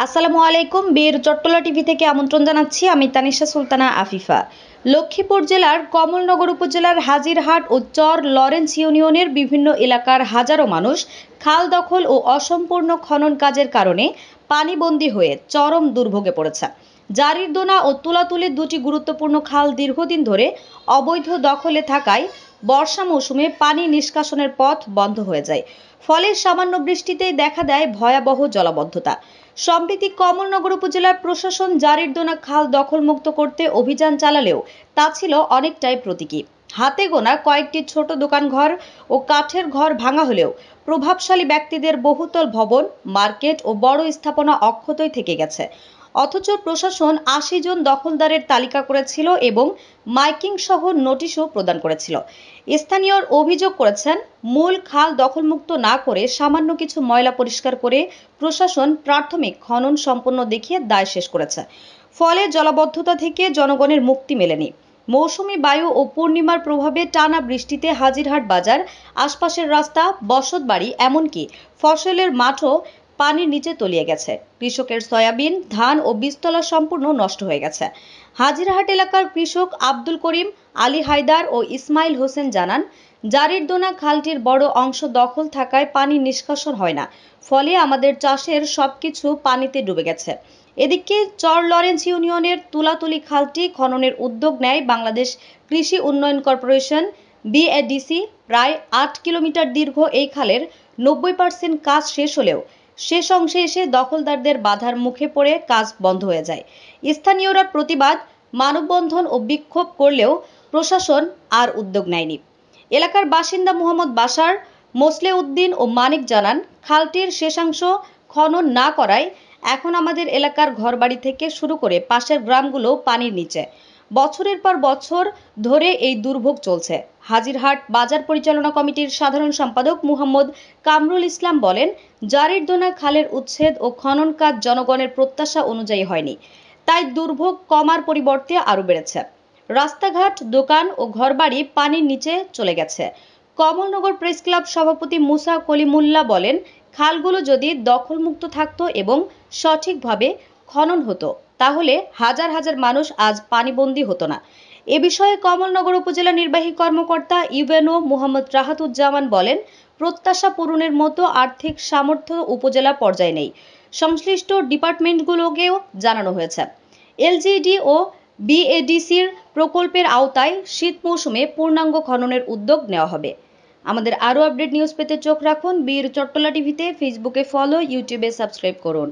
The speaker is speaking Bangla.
আসসালামু আলাইকুম। বীর চট্টলা টিভি থেকে আমন্ত্রণ জানাচ্ছি। আমি তানিশা সুলতানা আফিফা। লক্ষ্মীপুর জেলার কমলনগর উপজেলার হাজিরহাট ও চর লরেন্স ইউনিয়নের বিভিন্ন এলাকার হাজারো মানুষ খাল দখল ও অসম্পূর্ণ খনন কাজের কারণে পানিবন্দী হয়ে চরম দুর্ভোগে পড়েছে। জারির দোনা ও তুলাতুলির দুটি গুরুত্বপূর্ণ খাল দীর্ঘদিন ধরে অবৈধ দখলে থাকায় বর্ষা মৌসুমে পানি নিষ্কাশনের পথ বন্ধ হয়ে যায়। ফলে সামান্য বৃষ্টিতেই দেখা দেয় ভয়াবহ জলাবদ্ধতা। সম্প্রতি কমলনগর উপজেলার প্রশাসন জারির দোনা খাল দখলমুক্ত করতে অভিযান চালালেও তা ছিল অনেকটাই প্রতীকী। হাতে গোনা কয়েকটি ছোট দোকানঘর ও কাঠের ঘর ভাঙা হলেও প্রভাবশালী ব্যক্তিদের বহুতল ভবন, মার্কেট ও বড় স্থাপনা অক্ষতই থেকে গেছে। অথচ প্রশাসন ৮০ জন দখলদারের তালিকা করেছিল এবং মাইকিং সহ নোটিশও প্রদান করেছিল। স্থানীয় অভিযোগ করেছেন, মূল খাল দখলমুক্ত না করে সামান্য কিছু ময়লা পরিষ্কার করে প্রশাসন প্রাথমিক খনন সম্পন্ন দেখিয়ে দায় শেষ করেছে। ফলে জলাবদ্ধতা থেকে জনগণের মুক্তি মেলেনি। মৌসুমি বায়ু ও পূর্ণিমার প্রভাবে টানা বৃষ্টিতে হাজিরহাট বাজার, আশপাশের রাস্তা, বসতবাড়ি, এমনকি ফসলের মাঠও পানির নিচে তলিয়ে গেছে। কৃষকের সয়াবিন, ধান ও বীজতলা সম্পূর্ণ নষ্ট হয়ে গেছে। হাজিরহাট এলাকার কৃষক আব্দুল করিম, আলী হায়দার ও ইসমাইল হোসেন জানান, জারির দোনা খালটির বড় অংশ দখল থাকায় পানি নিষ্কাশন হয় না। ফলে আমাদের চাষের সবকিছু পানিতে ডুবে গেছে। এদিকে চর লরেন্স ইউনিয়নের তুলাতুলি খালটি খননের উদ্যোগ নেয় বাংলাদেশ কৃষি উন্নয়ন কর্পোরেশন বিএডিসি। প্রায় ৮ কিলোমিটার দীর্ঘ এই খালের ৯০% কাজ শেষ হলেও শেষ অংশে এসে দখলদারদের বাধার মুখে পড়ে কাজ বন্ধ হয়ে যায়। স্থানীয়রা প্রতিবাদ, মানববন্ধন ও বিক্ষোভ করলেও প্রশাসন আর উদ্যোগ নেয়নি। এলাকার বাসিন্দা মোহাম্মদ বাশার, মোসলে উদ্দিন ও মানিক জানান, খালটির শেষাংশ খনন না করায় এখন আমাদের এলাকার ঘরবাড়ি থেকে শুরু করে পাশের গ্রামগুলো পানির নিচে। বছরের পর বছর ধরে এই দুর্ভোগ চলছে। হাজিরহাট বাজার পরিচালনা কমিটির সাধারণ সম্পাদক মুহাম্মদ কামরুল ইসলাম বলেন, জারির দোনা খালের উচ্ছেদ ও খনন কাজ জনগণের প্রত্যাশা অনুযায়ী হয়নি। তাই দুর্ভোগ কমার পরিবর্তে আরও বেড়েছে। রাস্তাঘাট, দোকান ও ঘরবাড়ি পানির নিচে চলে গেছে। কমলনগর প্রেস ক্লাব সভাপতি মুসা কলিমুল্লাহ বলেন, খালগুলো যদি দখলমুক্ত থাকতো এবং সঠিকভাবে খনন হতো তাহলে হাজার হাজার মানুষ আজ পানিবন্দী হতো না। এ বিষয়ে কমলনগর উপজেলা নির্বাহী কর্মকর্তা ইউএনও মোহাম্মদ রাহাতুজ্জামান বলেন, প্রত্যাশা পূরণের মতো আর্থিক সামর্থ্য উপজেলা পর্যায়ে নেই। সংশ্লিষ্ট ডিপার্টমেন্টগুলোকেও জানানো হয়েছে। এলজিডি ও বিএডিসির প্রকল্পের আওতায় শীত মৌসুমে পূর্ণাঙ্গ খননের উদ্যোগ নেওয়া হবে। আমাদের আরও আপডেট নিউজ পেতে চোখ রাখুন বীর চট্টলা টিভিতে। ফেসবুকে ফলো, ইউটিউবে সাবস্ক্রাইব করুন।